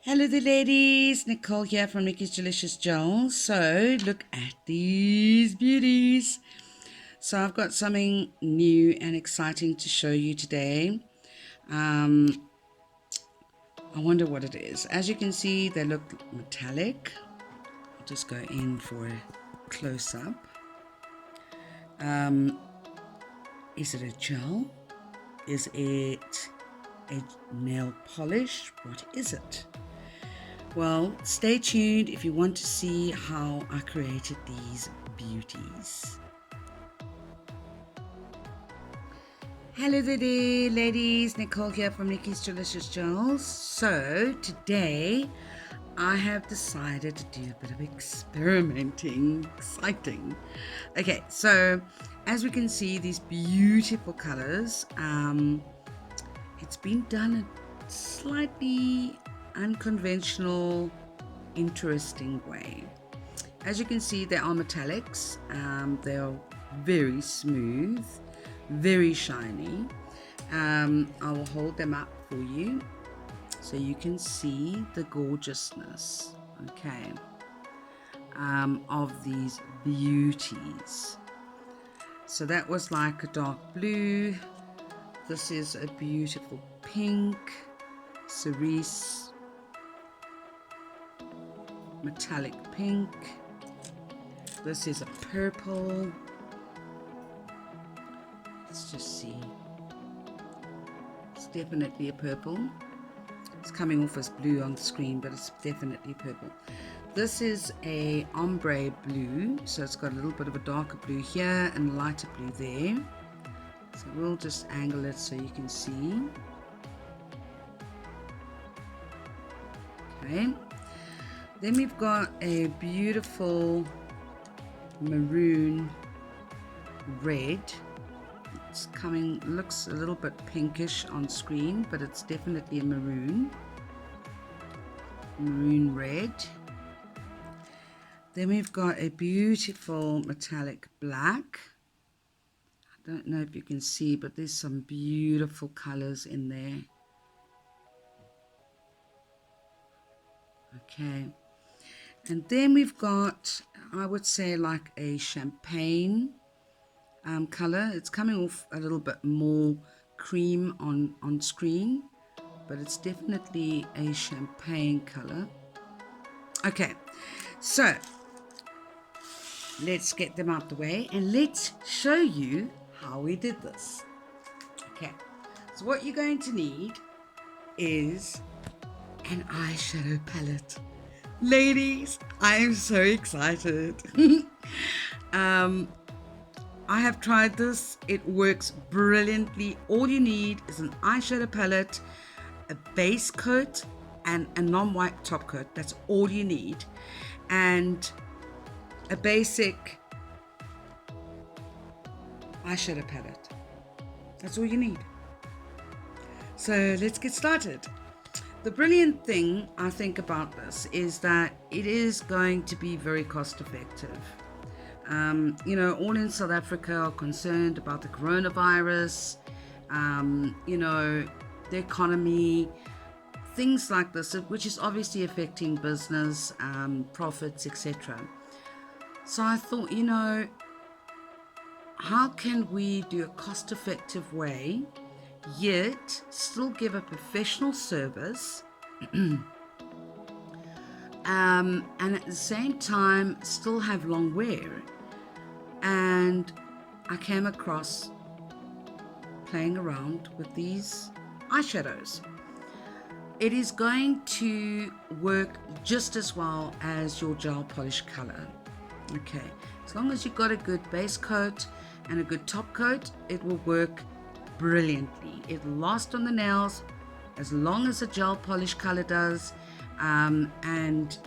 Hello there ladies, Nicole here from Nikki's Delicious Gels. So look at these beauties. So I've got something new and exciting to show you today. I wonder what it is. As you can see, they look metallic. I'll just go in for a close-up. Is it a gel? Is it a nail polish? What is it? Well, stay tuned if you want to see how I created these beauties. Hello there, ladies. Nicole here from Nikki's Delicious Gels. So today I have decided to do a bit of experimenting. Exciting. Okay, so as we can see, these beautiful colors. It's been done a slightly unconventional, interesting way. As you can see, they are metallics. They are very smooth, very shiny. I will hold them up for you so you can see the gorgeousness, okay, of these beauties. So that was like a dark blue. This is a beautiful pink, cerise, metallic pink. This is a purple. Let's just see. It's definitely a purple. It's coming off as blue on the screen, but it's definitely purple. This is a ombre blue, so it's got a little bit of a darker blue here and a lighter blue there. So we'll just angle it so you can see. Okay. Then we've got a beautiful maroon red. It's coming, looks a little bit pinkish on screen, but it's definitely a maroon red. Then we've got a beautiful metallic black. I don't know if you can see, but there's some beautiful colors in there. Okay. And then we've got, I would say, like a champagne color. It's coming off a little bit more cream on screen, but it's definitely a champagne color. Okay, so let's get them out the way and let's show you how we did this. Okay, so what you're going to need is an eyeshadow palette. Ladies, I am so excited. I have tried this. It works brilliantly. All you need is an eyeshadow palette, a base coat, and a non-white top coat. That's all you need. And a basic eyeshadow palette. That's all you need. So let's get started. The brilliant thing I think about this is that it is going to be very cost effective. All in South Africa are concerned about the coronavirus, the economy, things like this, which is obviously affecting business, profits, etc. So I thought, how can we do a cost-effective way, yet still give a professional service, and at the same time still have long wear? And I came across playing around with these eyeshadows. It is going to work just as well as your gel polish color. Okay, as long as you've got a good base coat and a good top coat, it will work brilliantly. It'll last on the nails as long as the gel polish color does, and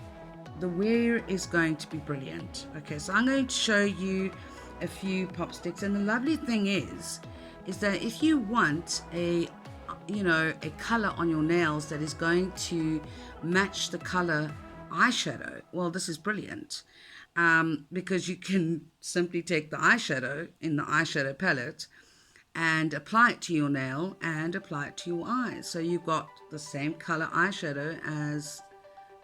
the wear is going to be brilliant. Okay, so I'm going to show you a few pop sticks, and the lovely thing is that if you want a color on your nails that is going to match the color eyeshadow, well, this is brilliant, because you can simply take the eyeshadow in the eyeshadow palette and apply it to your nail and apply it to your eyes. So you've got the same color eyeshadow as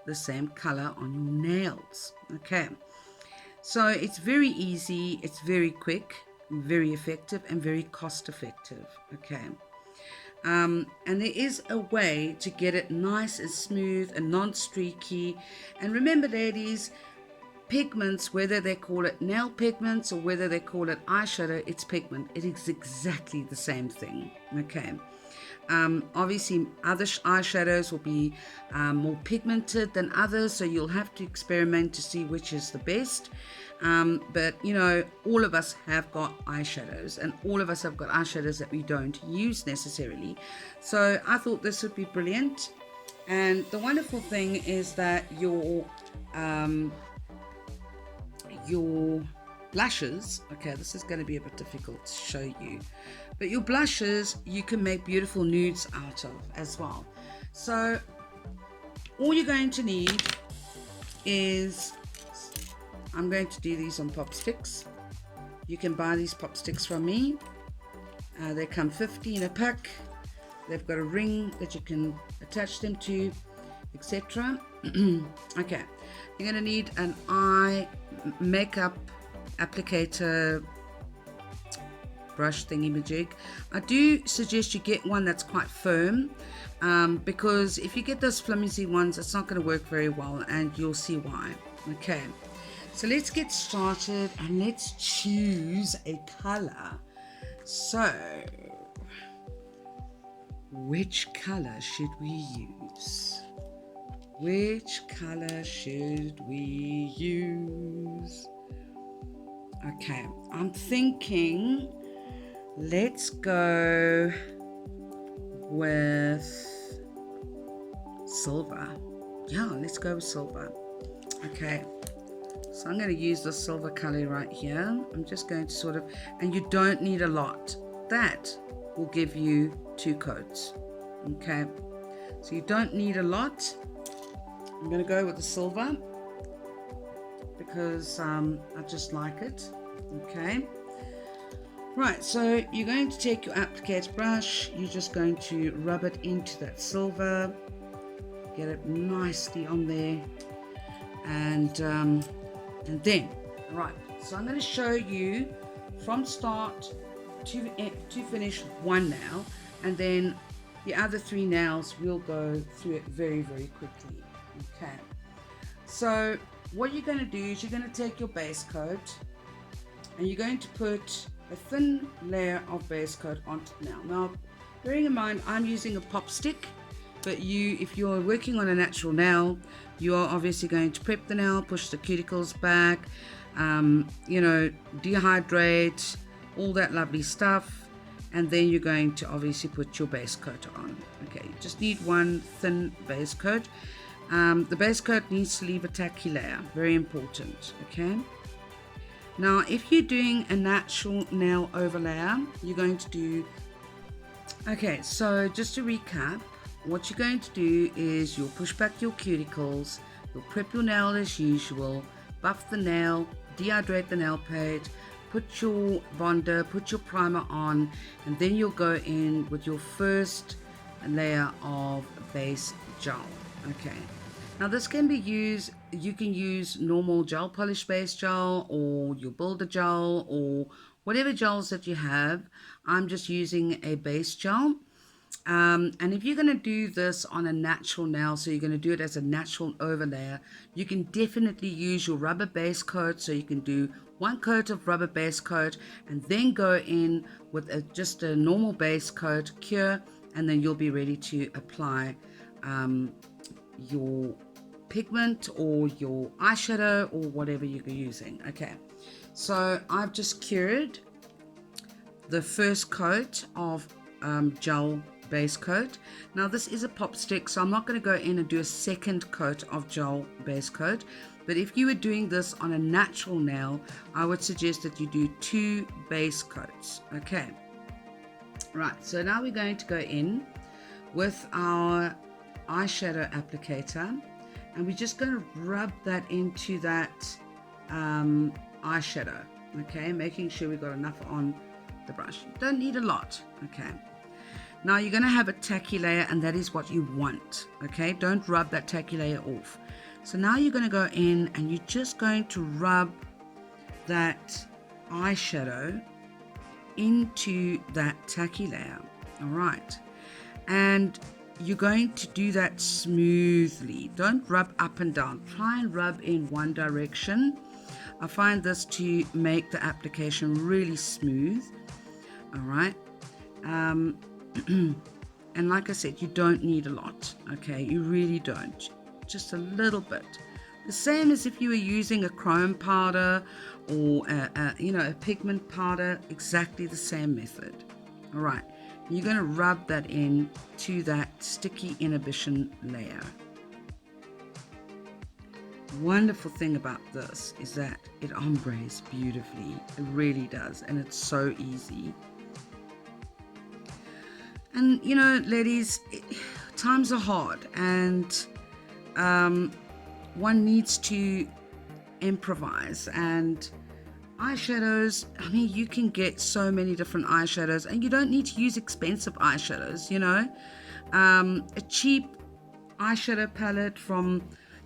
the same color on your nails. Okay, so it's very easy, it's very quick, very effective, and very cost effective. Okay, and there is a way to get it nice and smooth and non-streaky. And remember, ladies, pigments, whether they call it nail pigments or whether they call it eyeshadow, it's pigment. It is exactly the same thing. Okay. Obviously, other eyeshadows will be more pigmented than others, so you'll have to experiment to see which is the best. But you know, all of us have got eyeshadows, and all of us have got eyeshadows that we don't use necessarily. So I thought this would be brilliant. And the wonderful thing is that your blushes, okay, this is going to be a bit difficult to show you, but your blushes you can make beautiful nudes out of as well. So all you're going to need is, I'm going to do these on pop sticks. You can buy these pop sticks from me. They come 50 in a pack. They've got a ring that you can attach them to, etc. Okay, you're going to need an eye makeup applicator brush thingy majig. I do suggest you get one that's quite firm, because if you get those flimsy ones, it's not going to work very well, and you'll see why. Okay, so let's get started and let's choose a color. So which color should we use? Which color should we use? Okay, I'm thinking let's go with silver. Yeah, let's go with silver. Okay, so I'm going to use the silver color right here. I'm just going to sort of, and you don't need a lot. That will give you 2 coats. Okay, so you don't need a lot. I'm going to go with the silver because I just like it. Okay, right, so you're going to take your applicator brush, you're just going to rub it into that silver, get it nicely on there, and then, right, so I'm going to show you from start to finish one nail, and then the other 3 nails we'll go through it very, very quickly. Okay, so what you're going to do is you're going to take your base coat and you're going to put a thin layer of base coat onto the nail. Now, bearing in mind I'm using a pop stick, but if you're working on a natural nail, you are obviously going to prep the nail, push the cuticles back, you know, dehydrate, all that lovely stuff, and then you're going to obviously put your base coat on. Okay, you just need one thin base coat. The base coat needs to leave a tacky layer, very important. Okay, now if you're doing a natural nail overlayer, you're going to do, okay, so just to recap, what you're going to do is you'll push back your cuticles, you'll prep your nail as usual, buff the nail, dehydrate the nail paint, put your bonder, put your primer on, and then you'll go in with your first layer of base gel. Okay, now this can be used, you can use normal gel polish base gel or your builder gel or whatever gels that you have. I'm just using a base gel. And if you're going to do this on a natural nail, so you're going to do it as a natural overlayer, you can definitely use your rubber base coat. So you can do 1 coat of rubber base coat and then go in with just a normal base coat, cure, and then you'll be ready to apply your pigment or your eyeshadow or whatever you're using. Okay, so I've just cured the first coat of gel base coat. Now this is a pop stick, so I'm not going to go in and do a second coat of gel base coat, but if you were doing this on a natural nail, I would suggest that you do 2 base coats. Okay, right, so now we're going to go in with our eyeshadow applicator, and we're just going to rub that into that eyeshadow. Okay, making sure we've got enough on the brush. You don't need a lot. Okay, Now you're going to have a tacky layer, and that is what you want. Okay, don't rub that tacky layer off. So now you're going to go in and you're just going to rub that eyeshadow into that tacky layer. All right, and you're going to do that smoothly. Don't rub up and down. Try and rub in one direction. I find this to make the application really smooth. All right, and like I said, you don't need a lot. Okay, you really don't. Just a little bit. The same as if you were using a chrome powder or a pigment powder. Exactly the same method. All right, you're going to rub that in to that sticky inhibition layer. Wonderful thing about this is that it ombres beautifully. It really does, and it's so easy. And you know, ladies, times are hard, and one needs to improvise. And eyeshadows, I mean, you can get so many different eyeshadows, and you don't need to use expensive eyeshadows. You know, a cheap eyeshadow palette from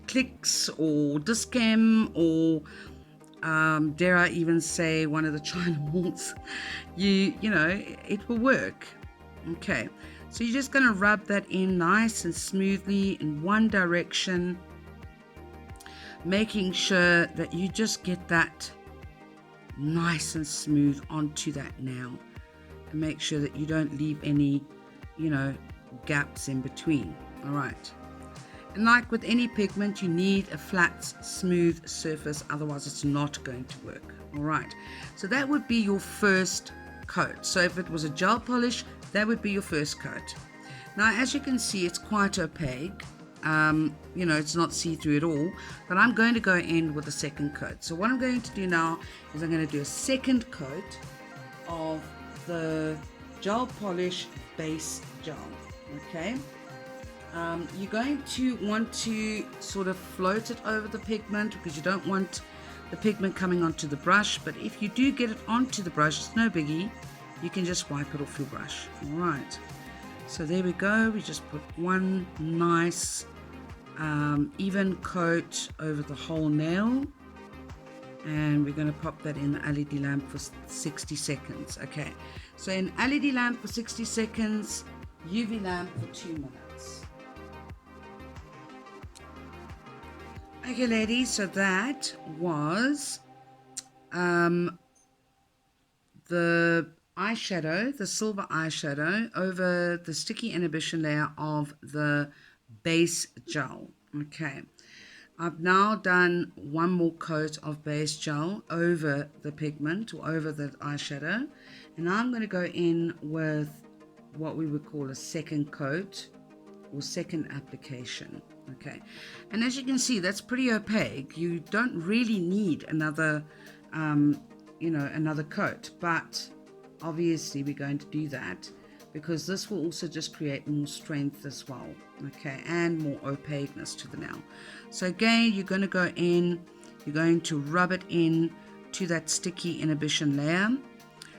Clicks or Discam, or dare I even say one of the China malls, you know, it will work. Okay, so you're just going to rub that in nice and smoothly in one direction, making sure that you just get that nice and smooth onto that nail, and make sure that you don't leave any, you know, gaps in between. All right, and like with any pigment, you need a flat, smooth surface, otherwise it's not going to work. All right, so that would be your first coat. So if it was a gel polish, that would be your first coat. Now, as you can see, it's quite opaque. You know, it's not see-through at all, but I'm going to go in with a second coat. So what I'm going to do now is I'm going to do a second coat of the gel polish base gel. Okay, you're going to want to sort of float it over the pigment, because you don't want the pigment coming onto the brush. But if you do get it onto the brush, it's no biggie. You can just wipe it off your brush. All right, so there we go. We just put one nice even coat over the whole nail, and we're going to pop that in the LED lamp for 60 seconds. Okay, so in LED lamp for 60 seconds, UV lamp for 2 minutes. Okay, ladies, so that was the eyeshadow, the silver eyeshadow over the sticky inhibition layer of the base gel. Okay, I've now done one more coat of base gel over the pigment, or over the eyeshadow, and now I'm going to go in with what we would call a second coat or second application. Okay, and as you can see, that's pretty opaque. You don't really need another another coat, but obviously we're going to do that because this will also just create more strength as well. Okay, and more opaqueness to the nail. So again, you're going to go in, you're going to rub it in to that sticky inhibition layer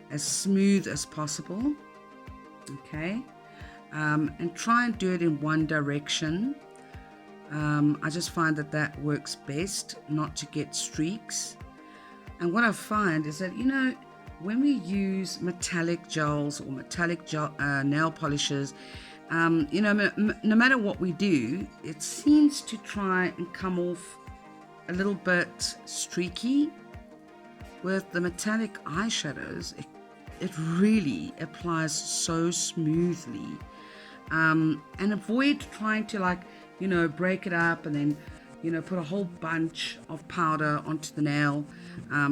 as smooth as possible. Okay, and try and do it in one direction. I just find that that works best, not to get streaks. And what I find is that, you know, when we use metallic gels or metallic gel, nail polishes, you know, no matter what we do, it seems to try and come off a little bit streaky. With the metallic eyeshadows, it really applies so smoothly. And avoid trying to, like, you know, break it up and then, you know, put a whole bunch of powder onto the nail,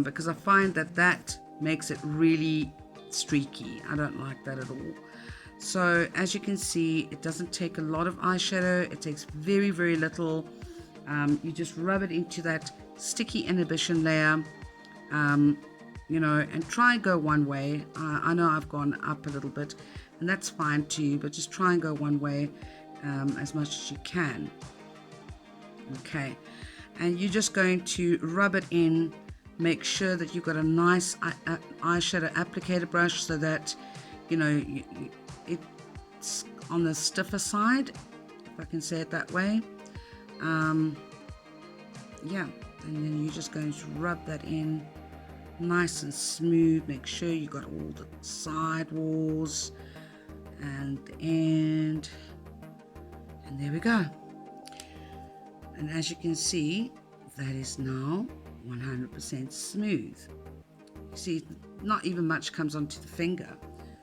because I find that that makes it really streaky. I don't like that at all. So as you can see, it doesn't take a lot of eyeshadow. It takes very, very little. You just rub it into that sticky inhibition layer, you know, and try and go one way. I know I've gone up a little bit, and that's fine too, but just try and go one way as much as you can. Okay, and you're just going to rub it in. Make sure that you've got a nice eyeshadow applicator brush so that, you know, on the stiffer side, if I can say it that way. Yeah, and then you're just going to rub that in nice and smooth. Make sure you got all the side walls and the end, and there we go. And as you can see, that is now 100% smooth. You see, not even much comes onto the finger.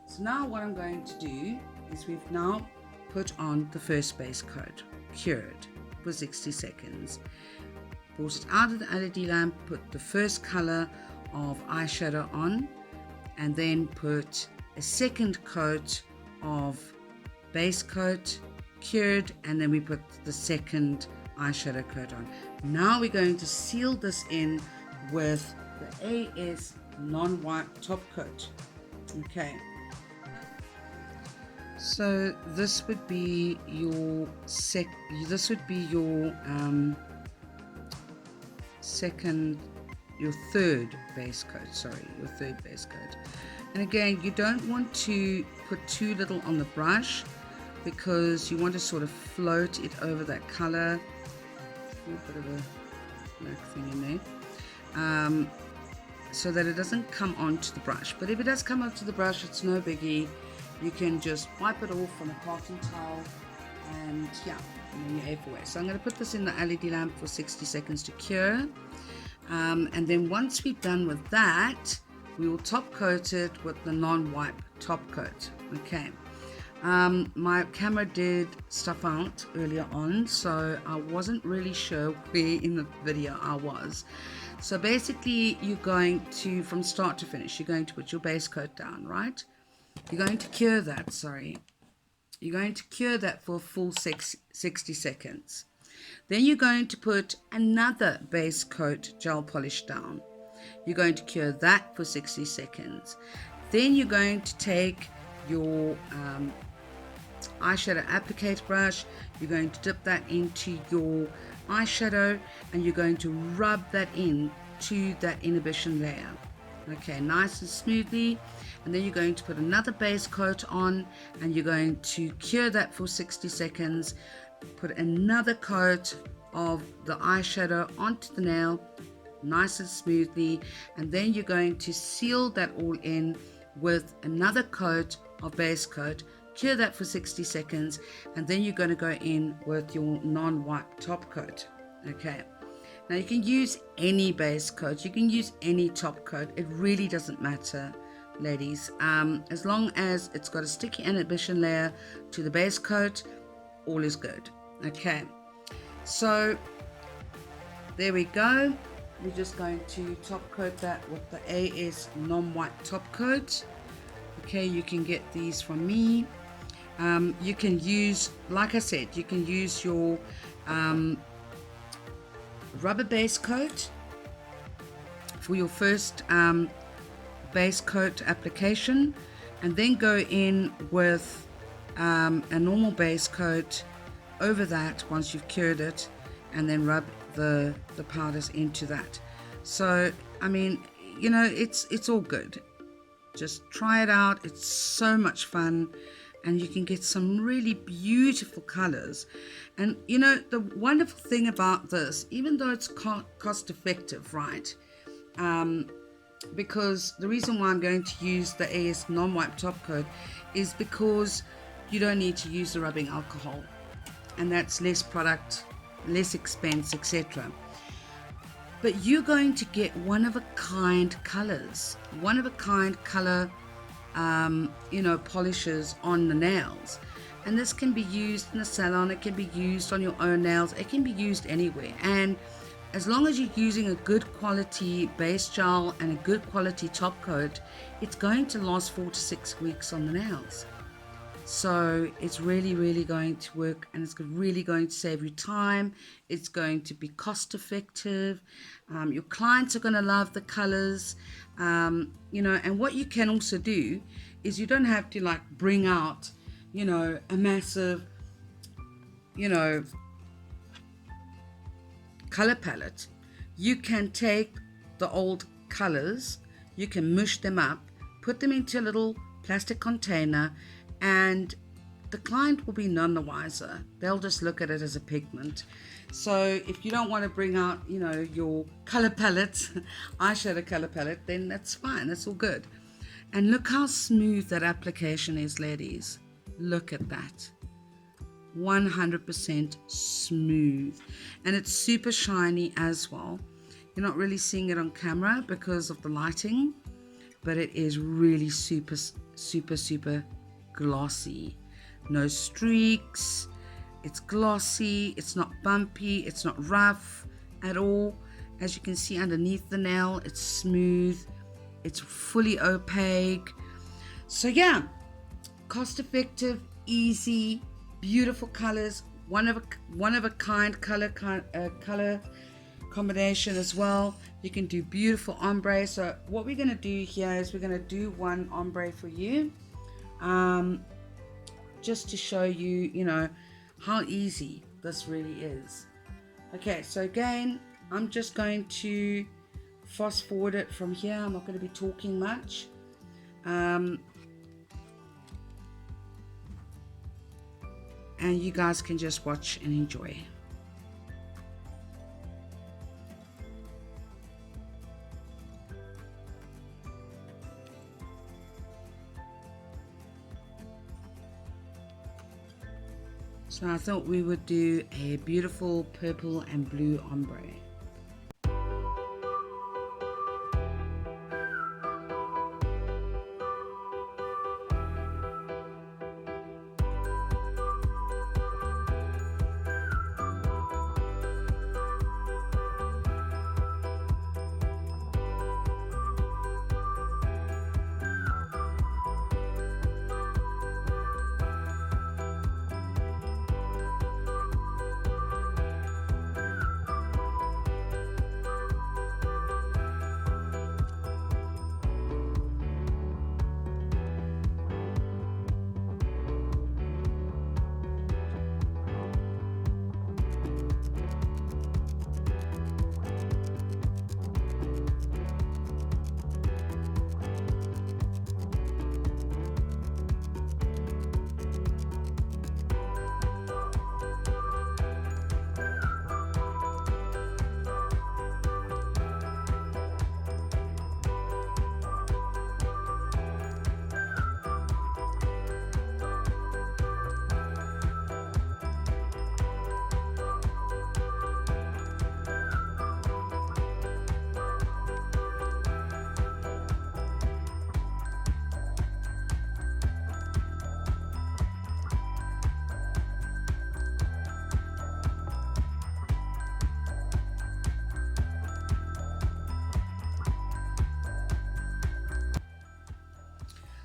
So now what I'm going to do is we've now put on the first base coat, cured for 60 seconds. Brought it out of the LED lamp, put the first color of eyeshadow on, and then put a second coat of base coat, cured, and then we put the second eyeshadow coat on. Now we're going to seal this in with the AS non-white top coat. Okay, so this would be your third base coat. And again, you don't want to put too little on the brush because you want to sort of float it over that color. A bit of a black thing in there, so that it doesn't come onto the brush. But if it does come onto the brush, it's no biggie. You can just wipe it off on a cotton towel, and yeah, and then you're away. So I'm going to put this in the LED lamp for 60 seconds to cure, and then once we're done with that, we will top coat it with the non-wipe top coat. Okay. My camera did stuff out earlier on, so I wasn't really sure where in the video I was. So basically, you're going to, from start to finish, you're going to put your base coat down, right? You're going to cure that, You're going to cure that for a full 60 seconds. Then you're going to put another base coat gel polish down. You're going to cure that for 60 seconds. Then you're going to take your eyeshadow applicator brush, you're going to dip that into your eyeshadow, and you're going to rub that in to that inhibition layer. Okay, nice and smoothly. And then you're going to put another base coat on, and you're going to cure that for 60 seconds. Put another coat of the eyeshadow onto the nail, nice and smoothly, and then you're going to seal that all in with another coat of base coat, cure that for 60 seconds, and then you're going to go in with your non-wipe top coat. Okay, now you can use any base coat, you can use any top coat, it really doesn't matter, ladies, as long as it's got a sticky inhibition layer to the base coat, all is good. Okay, so there we go. We're just going to top coat that with the AS non-white top coat. Okay, you can get these from me. You can use, like I said, you can use your rubber base coat for your first base coat application, and then go in with a normal base coat over that once you've cured it, and then rub the powders into that. So I mean, you know, it's all good. Just try it out. It's so much fun, and you can get some really beautiful colors. And you know, the wonderful thing about this, even though it's cost effective, right, because the reason why I'm going to use the AS non-wipe top coat is because you don't need to use the rubbing alcohol, and that's less product, less expense, etc. But you're going to get one-of-a-kind colors, one-of-a-kind color, you know, polishes on the nails. And this can be used in a salon, it can be used on your own nails, it can be used anywhere. And as long as you're using a good quality base gel and a good quality top coat, it's going to last 4 to 6 weeks on the nails. So it's really, really going to work, and it's really going to save you time. It's going to be cost effective. Your clients are going to love the colors, you know. And what you can also do is you don't have to like bring out, you know, a massive, you know, color palette. You can take the old colors, you can mush them up, put them into a little plastic container, and the client will be none the wiser. They'll just look at it as a pigment. So if you don't want to bring out, your color palette, eyeshadow color palette, then that's fine. That's all good. And look how smooth that application is, ladies. Look at that. 100% smooth. And it's super shiny as well. You're not really seeing it on camera because of the lighting, but it is really super, super, super glossy. No streaks. It's glossy. It's not bumpy. It's not rough at all. As you can see underneath the nail, it's smooth. It's fully opaque. So yeah, cost effective, easy, beautiful colors, one of a kind color combination as well. You can do beautiful ombre. So what we're going to do here is we're going to do one ombre for you, just to show you, how easy this really is. Okay, so again, I'm just going to fast forward it from here. I'm not going to be talking much. And you guys can just watch and enjoy. So I thought we would do a beautiful purple and blue ombre.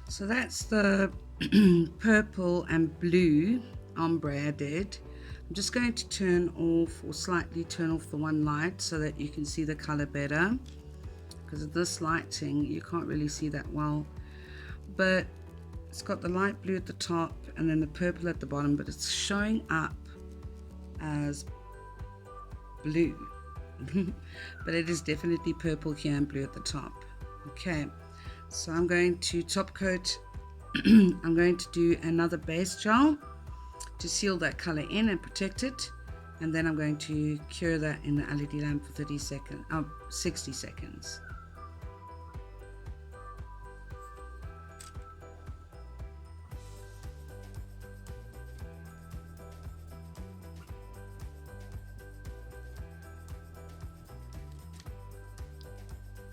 So that's the purple and blue ombre I did. I'm just going to turn off or slightly turn off the one light so that you can see the color better, because of this lighting you can't really see that well, but it's got the light blue at the top and then the purple at the bottom, but it's showing up as blue but it is definitely purple here and blue at the top. Okay, so I'm going to top coat I'm going to do another base gel to seal that color in and protect it, and then I'm going to cure that in the LED lamp for 60 seconds.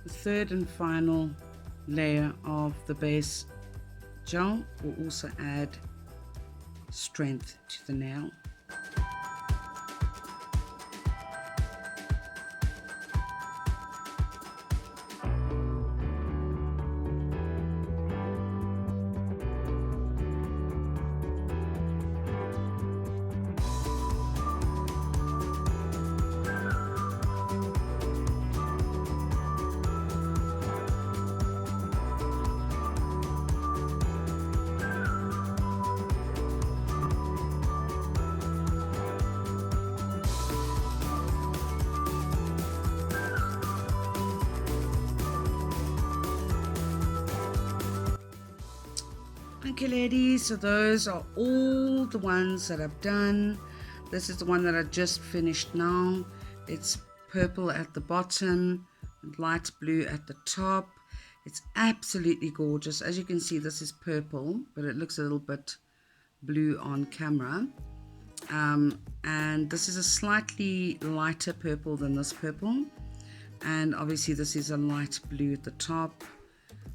The third and final layer of the base gel will also add strength to the nail. Okay ladies, so those are all the ones that I've done. This is the one that I just finished now. It's purple at the bottom, light blue at the top. It's absolutely gorgeous. As you can see, this is purple, but it looks a little bit blue on camera. And this is a slightly lighter purple than this purple. And obviously this is a light blue at the top.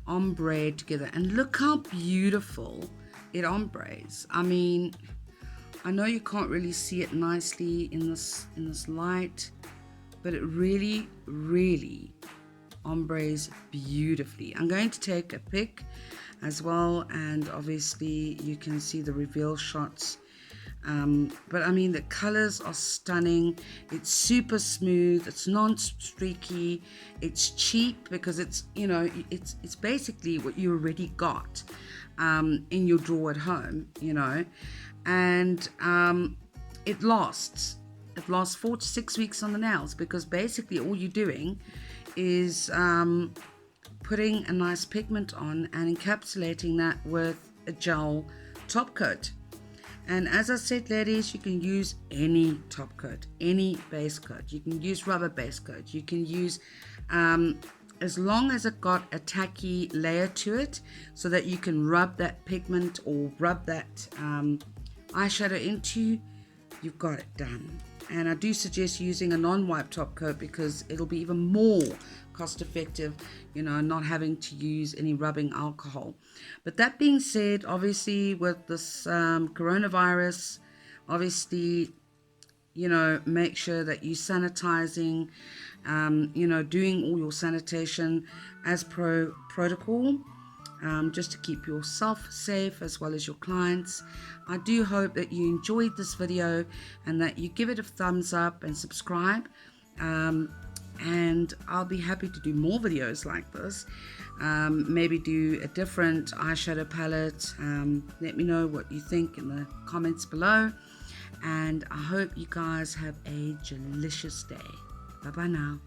Ombre together. And look how beautiful it ombres. I mean, I know you can't really see it nicely in this light, but it really ombres beautifully. I'm going to take a pic as well, and obviously you can see the reveal shots. But I mean, the colors are stunning. It's super smooth, it's non-streaky, it's cheap because it's, you know, it's basically what you already got in your drawer at home, you know. And it lasts 4 to 6 weeks on the nails, because basically all you're doing is putting a nice pigment on and encapsulating that with a gel top coat. And as I said ladies, you can use any top coat, any base coat. You can use rubber base coat. You can use as long as it got a tacky layer to it, so that you can rub that pigment or rub that eyeshadow into, you've got it done. And I do suggest using a non-wipe top coat, because it'll be even more cost effective, you know, not having to use any rubbing alcohol. But that being said, obviously with this coronavirus, obviously, you know, make sure that you're sanitizing, you know, doing all your sanitation as protocol, just to keep yourself safe as well as your clients. I do hope that you enjoyed this video and that you give it a thumbs up and subscribe. And I'll be happy to do more videos like this. Maybe do a different eyeshadow palette. Let me know what you think in the comments below. And I hope you guys have a delicious day. Bye bye now.